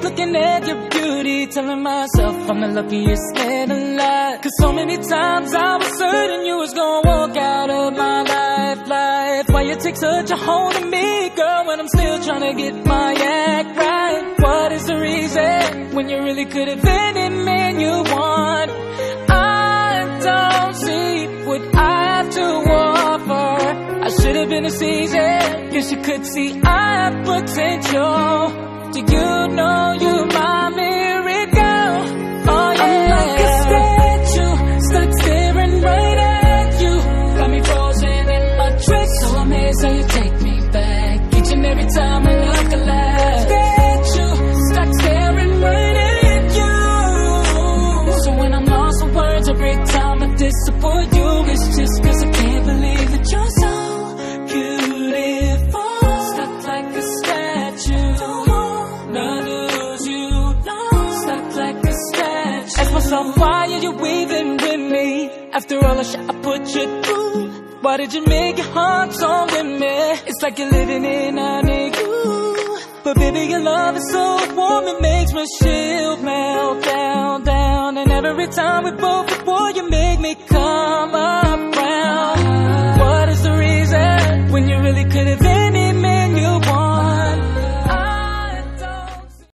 looking at your beauty, telling myself I'm the luckiest man alive. Cause so many times I was certain you was gonna walk out of my life. Why you take such a hold of me, girl, when I'm still trying to get my act right? What is the reason when you really could have been any man you want? I don't see what I have to offer. I should have been a season, guess you could see I have potential. Do you know you're my miracle? Oh yeah, I'm like a statue, stuck staring right at you. Got me frozen in my tracks, so amazed how you take me back. Each and every time I look alive, statue, stuck staring right at you. So when I'm lost for words every time I disappoint you, it's just cause I can't believe that you're so beautiful. Stuck like a statue, not lose you, stuck like a statue. Ask myself, why are you weaving with me? After all the shit I put you through, why did you make your heart so limit? It's like you're living in a you. But baby, your love is so warm, it makes my shield melt down, down. And every time we both before you make me come around. What is the reason when you really could have